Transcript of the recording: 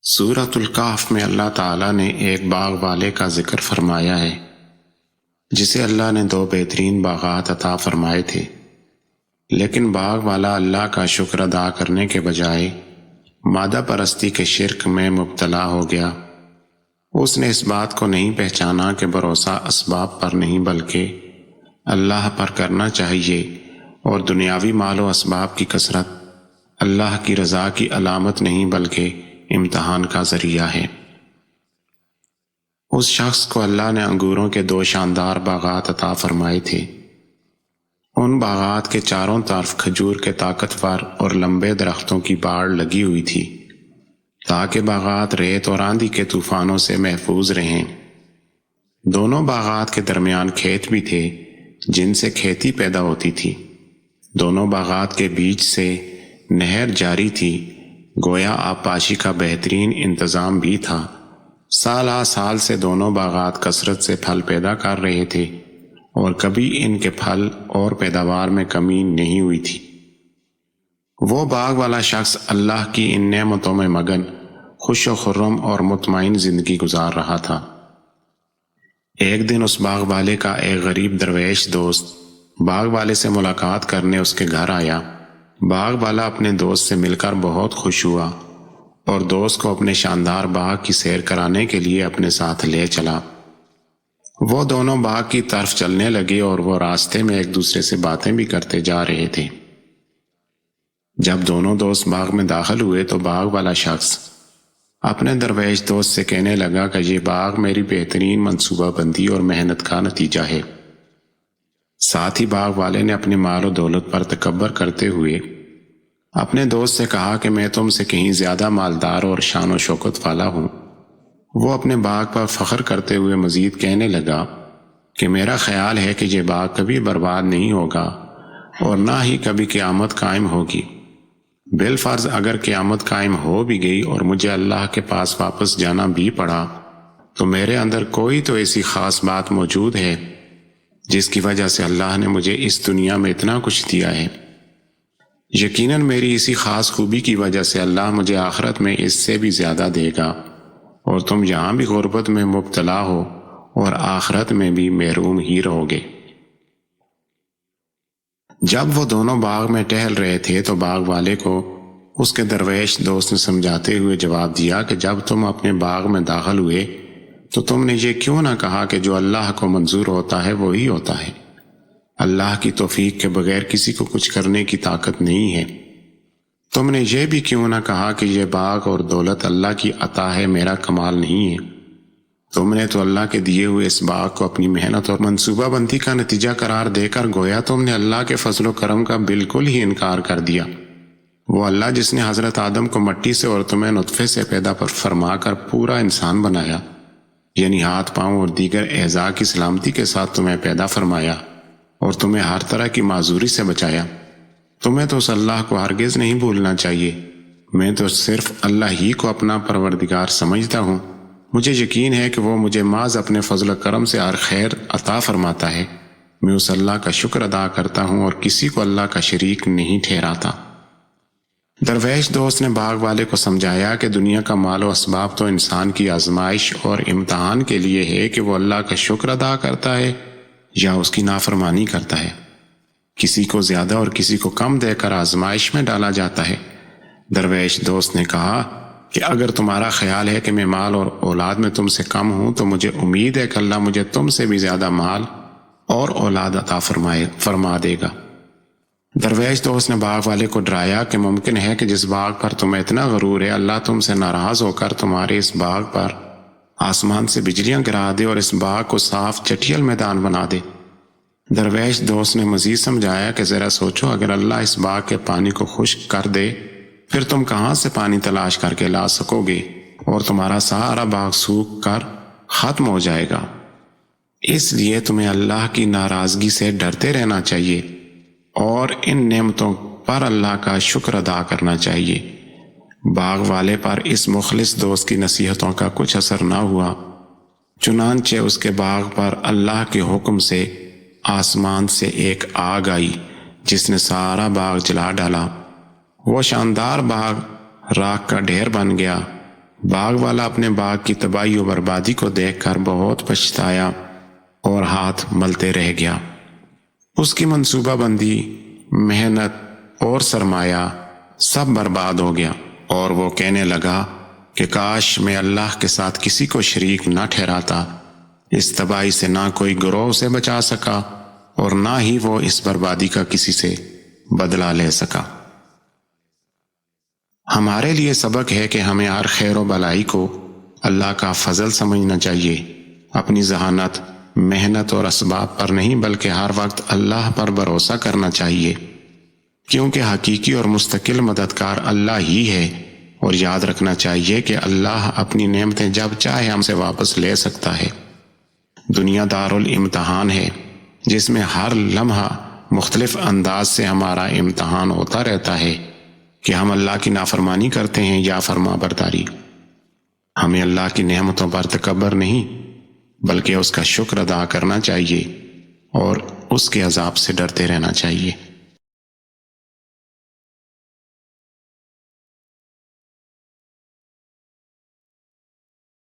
سورۃ الکہف میں اللہ تعالیٰ نے ایک باغ والے کا ذکر فرمایا ہے جسے اللہ نے 2 بہترین باغات عطا فرمائے تھے، لیکن باغ والا اللہ کا شکر ادا کرنے کے بجائے مادہ پرستی کے شرک میں مبتلا ہو گیا۔ اس نے اس بات کو نہیں پہچانا کہ بھروسہ اسباب پر نہیں بلکہ اللہ پر کرنا چاہیے، اور دنیاوی مال و اسباب کی کثرت اللہ کی رضا کی علامت نہیں بلکہ امتحان کا ذریعہ ہے۔ اس شخص کو اللہ نے انگوروں کے 2 شاندار باغات عطا فرمائے تھے۔ ان باغات کے چاروں طرف کھجور کے طاقتور اور لمبے درختوں کی باڑ لگی ہوئی تھی تاکہ باغات ریت اور آندھی کے طوفانوں سے محفوظ رہیں۔ دونوں باغات کے درمیان کھیت بھی تھے جن سے کھیتی پیدا ہوتی تھی۔ دونوں باغات کے بیچ سے نہر جاری تھی، گویا آبپاشی کا بہترین انتظام بھی تھا۔ سال آ سال سے دونوں باغات کثرت سے پھل پیدا کر رہے تھے اور کبھی ان کے پھل اور پیداوار میں کمی نہیں ہوئی تھی۔ وہ باغ والا شخص اللہ کی ان نعمتوں میں مگن، خوش و خرم اور مطمئن زندگی گزار رہا تھا۔ ایک دن اس باغ والے کا ایک غریب درویش دوست باغ والے سے ملاقات کرنے اس کے گھر آیا۔ باغ والا اپنے دوست سے مل کر بہت خوش ہوا اور دوست کو اپنے شاندار باغ کی سیر کرانے کے لیے اپنے ساتھ لے چلا۔ وہ دونوں باغ کی طرف چلنے لگے اور وہ راستے میں ایک دوسرے سے باتیں بھی کرتے جا رہے تھے۔ جب دونوں دوست باغ میں داخل ہوئے تو باغ والا شخص اپنے درویش دوست سے کہنے لگا کہ یہ باغ میری بہترین منصوبہ بندی اور محنت کا نتیجہ ہے۔ ساتھ ہی باغ والے نے اپنے مال و دولت پر تکبر کرتے ہوئے اپنے دوست سے کہا کہ میں تم سے کہیں زیادہ مالدار اور شان و شوکت والا ہوں۔ وہ اپنے باغ پر فخر کرتے ہوئے مزید کہنے لگا کہ میرا خیال ہے کہ یہ باغ کبھی برباد نہیں ہوگا اور نہ ہی کبھی قیامت قائم ہوگی۔ بالفرض اگر قیامت قائم ہو بھی گئی اور مجھے اللہ کے پاس واپس جانا بھی پڑا تو میرے اندر کوئی تو ایسی خاص بات موجود ہے جس کی وجہ سے اللہ نے مجھے اس دنیا میں اتنا کچھ دیا ہے۔ یقیناً میری اسی خاص خوبی کی وجہ سے اللہ مجھے آخرت میں اس سے بھی زیادہ دے گا، اور تم یہاں بھی غربت میں مبتلا ہو اور آخرت میں بھی محروم ہی رہو گے۔ جب وہ دونوں باغ میں ٹہل رہے تھے تو باغ والے کو اس کے درویش دوست نے سمجھاتے ہوئے جواب دیا کہ جب تم اپنے باغ میں داخل ہوئے تو تم نے یہ کیوں نہ کہا کہ جو اللہ کو منظور ہوتا ہے وہی ہوتا ہے۔ اللہ کی توفیق کے بغیر کسی کو کچھ کرنے کی طاقت نہیں ہے۔ تم نے یہ بھی کیوں نہ کہا کہ یہ باغ اور دولت اللہ کی عطا ہے، میرا کمال نہیں ہے۔ تم نے تو اللہ کے دیے ہوئے اس باغ کو اپنی محنت اور منصوبہ بندی کا نتیجہ قرار دے کر گویا تم نے اللہ کے فضل و کرم کا بالکل ہی انکار کر دیا۔ وہ اللہ جس نے حضرت آدم کو مٹی سے اور تمہیں نطفے سے پیدا فرما کر پورا انسان بنایا، یعنی ہاتھ پاؤں اور دیگر اعضاء کی سلامتی کے ساتھ تمہیں پیدا فرمایا اور تمہیں ہر طرح کی معذوری سے بچایا، تمہیں تو اس اللہ کو ہرگز نہیں بھولنا چاہیے۔ میں تو صرف اللہ ہی کو اپنا پروردگار سمجھتا ہوں۔ مجھے یقین ہے کہ وہ مجھے محض اپنے فضل و کرم سے ہر خیر عطا فرماتا ہے۔ میں اس اللہ کا شکر ادا کرتا ہوں اور کسی کو اللہ کا شریک نہیں ٹھہراتا۔ درویش دوست نے باغ والے کو سمجھایا کہ دنیا کا مال و اسباب تو انسان کی آزمائش اور امتحان کے لیے ہے کہ وہ اللہ کا شکر ادا کرتا ہے یا اس کی نافرمانی کرتا ہے۔ کسی کو زیادہ اور کسی کو کم دے کر آزمائش میں ڈالا جاتا ہے۔ درویش دوست نے کہا کہ اگر تمہارا خیال ہے کہ میں مال اور اولاد میں تم سے کم ہوں تو مجھے امید ہے کہ اللہ مجھے تم سے بھی زیادہ مال اور اولاد عطا فرما دے گا۔ درویش دوست نے باغ والے کو ڈرایا کہ ممکن ہے کہ جس باغ پر تمہیں اتنا غرور ہے اللہ تم سے ناراض ہو کر تمہارے اس باغ پر آسمان سے بجلیاں گرا دے اور اس باغ کو صاف چٹیل میدان بنا دے۔ درویش دوست نے مزید سمجھایا کہ ذرا سوچو، اگر اللہ اس باغ کے پانی کو خشک کر دے پھر تم کہاں سے پانی تلاش کر کے لا سکو گے اور تمہارا سارا باغ سوکھ کر ختم ہو جائے گا۔ اس لیے تمہیں اللہ کی ناراضگی سے ڈرتے رہنا چاہیے اور ان نعمتوں پر اللہ کا شکر ادا کرنا چاہیے۔ باغ والے پر اس مخلص دوست کی نصیحتوں کا کچھ اثر نہ ہوا، چنانچہ اس کے باغ پر اللہ کے حکم سے آسمان سے ایک آگ آئی جس نے سارا باغ جلا ڈالا۔ وہ شاندار باغ راکھ کا ڈھیر بن گیا باغ والا اپنے باغ کی تباہی و بربادی کو دیکھ کر بہت پچھتایا اور ہاتھ ملتے رہ گیا۔ اس کی منصوبہ بندی، محنت اور سرمایہ سب برباد ہو گیا، اور وہ کہنے لگا کہ کاش میں اللہ کے ساتھ کسی کو شریک نہ ٹھہراتا۔ اس تباہی سے نہ کوئی گروہ اسے بچا سکا اور نہ ہی وہ اس بربادی کا کسی سے بدلہ لے سکا۔ ہمارے لیے سبق ہے کہ ہمیں ہر خیر و بلائی کو اللہ کا فضل سمجھنا چاہیے، اپنی ذہانت، محنت اور اسباب پر نہیں بلکہ ہر وقت اللہ پر بھروسہ کرنا چاہیے، کیونکہ حقیقی اور مستقل مددگار اللہ ہی ہے۔ اور یاد رکھنا چاہیے کہ اللہ اپنی نعمتیں جب چاہے ہم سے واپس لے سکتا ہے۔ دنیا دارالامتحان ہے جس میں ہر لمحہ مختلف انداز سے ہمارا امتحان ہوتا رہتا ہے کہ ہم اللہ کی نافرمانی کرتے ہیں یا فرما برداری۔ ہمیں اللہ کی نعمتوں پر تکبر نہیں بلکہ اس کا شکر ادا کرنا چاہیے اور اس کے عذاب سے ڈرتے رہنا چاہیے۔